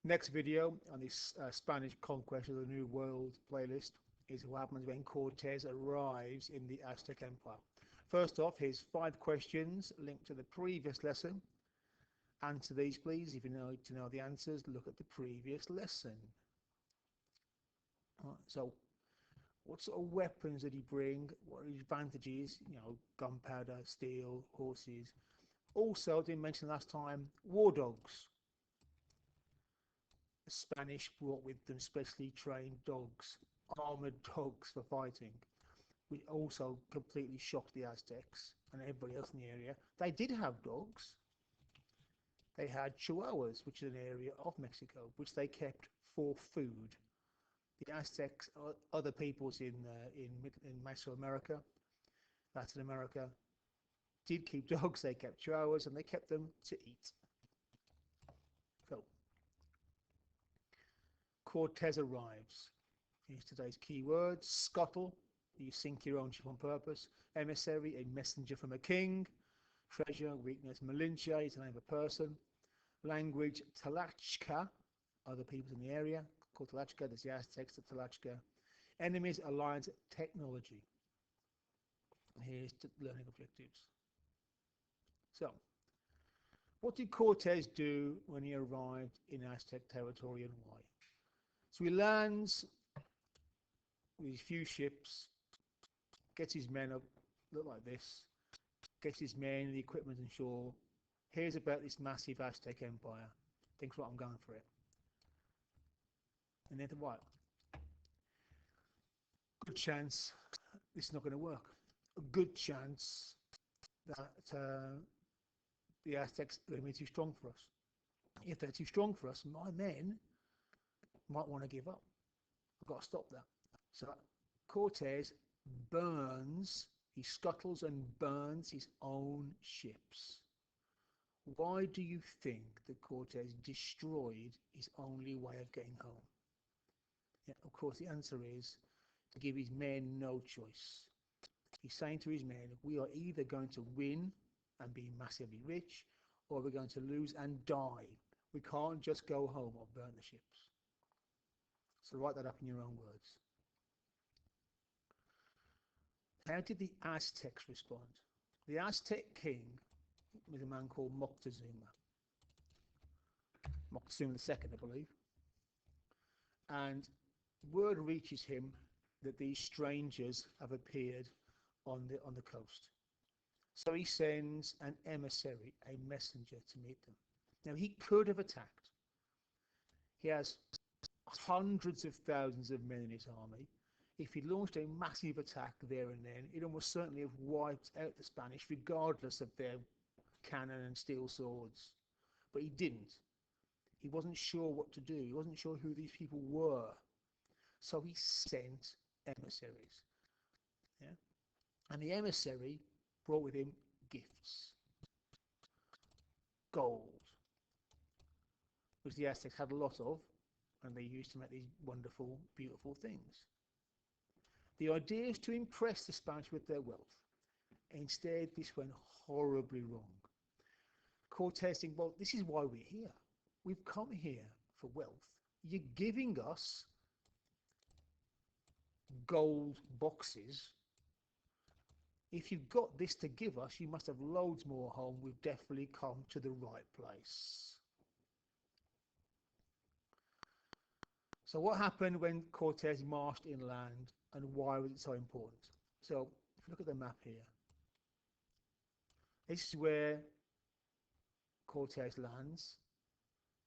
Next video on this Spanish conquest of the New World playlist is what happens when Cortez arrives in the Aztec Empire. First off, here's 5 questions linked to the previous lesson. Answer these, please. If you need to know the answers, look at the previous lesson. So, what sort of weapons did he bring? What are his advantages? You know, gunpowder, steel, horses. Also, I didn't mention last time, war dogs. The Spanish brought with them specially trained dogs, armored dogs for fighting, which also completely shocked the Aztecs and everybody else in the area. They did have dogs. They had Chihuahuas, which is an area of Mexico, which they kept for food. The Aztecs, other peoples in Mesoamerica, Latin America, did keep dogs. They kept Chihuahuas and they kept them to eat. So, Cortez arrives. Here's today's key words. Scuttle, you sink your own ship on purpose. Emissary, a messenger from a king. Treasure, weakness, Malinche is the name of a person. Language, Tlaxca, other peoples in the area, called Tlaxca, there's the Aztecs, the Tlaxca. Enemies, alliance, technology. Here's the learning objectives. So, what did Cortez do when he arrived in Aztec territory and why? So he lands with his few ships, gets his men up, look like this, gets his men, the equipment on shore, hears about this massive Aztec empire, thinks, right, I'm going for it. And then what? Good chance this is not going to work. A good chance that the Aztecs are going to be too strong for us. If they're too strong for us, my men might want to give up. I've got to stop that. So Cortez burns, he scuttles and burns his own ships. Why do you think that Cortez destroyed his only way of getting home? Yeah, of course, the answer is to give his men no choice. He's saying to his men, we are either going to win and be massively rich, or we're going to lose and die. We can't just go home or burn the ships. So write that up in your own words. How did the Aztecs respond? The Aztec king was a man called Moctezuma. Moctezuma II, I believe. And word reaches him that these strangers have appeared on the coast. So he sends an emissary, a messenger, to meet them. Now, he could have attacked. He has hundreds of thousands of men in his army. If he launched a massive attack there and then, it almost certainly have wiped out the Spanish, regardless of their cannon and steel swords. But he didn't. He wasn't sure what to do. He wasn't sure who these people were. So he sent emissaries. Yeah? And the emissary brought with him gifts. Gold, which the Aztecs had a lot of, and they used to make these wonderful, beautiful things. The idea is to impress the Spanish with their wealth. Instead, this went horribly wrong. Cortez thinks, well, this is why we're here. We've come here for wealth. You're giving us gold boxes. If you've got this to give us, you must have loads more home. We've definitely come to the right place. So what happened when Cortez marched inland, and why was it so important? So if you look at the map here, this is where Cortez lands.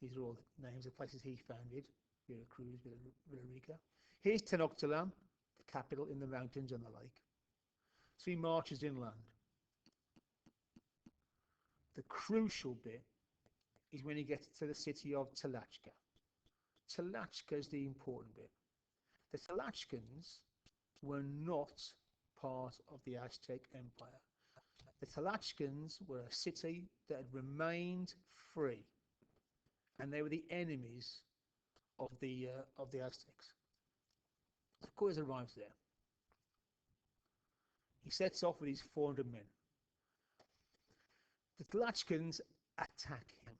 These are all the names of places he founded: Veracruz, Villarica. Here's Tenochtitlan, the capital in the mountains and the lake. So he marches inland. The crucial bit is when he gets to the city of Tlaxca. Tlaxca is the important bit. The Tlaxcans were not part of the Aztec Empire. The Tlaxcans were a city that had remained free, and they were the enemies of the Aztecs. So Cortez arrives there. He sets off with his 400 men. The Tlaxcans attack him.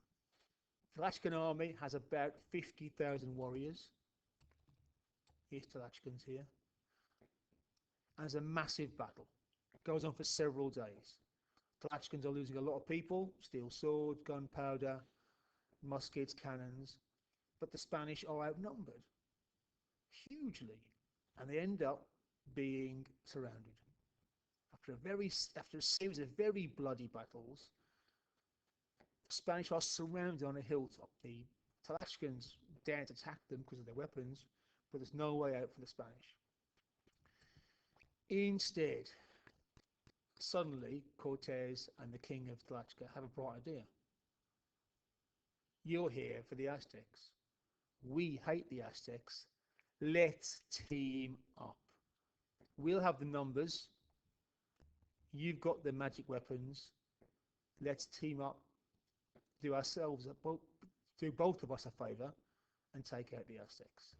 The Tlachcan army has about 50,000 warriors. Here's Tlachcans here. And it's a massive battle. It goes on for several days. Tlachcans are losing a lot of people, steel swords, gunpowder, muskets, cannons, but the Spanish are outnumbered hugely, and they end up being surrounded. After a series of very bloody battles, the Spanish are surrounded on a hilltop. The Tlachcans daren't attack them because of their weapons, but there's no way out for the Spanish. Instead, suddenly Cortes and the king of Tlachca have a bright idea. You're here for the Aztecs. We hate the Aztecs. Let's team up. We'll have the numbers. You've got the magic weapons. Let's team up, do both of us a favor, and take out the Aztecs.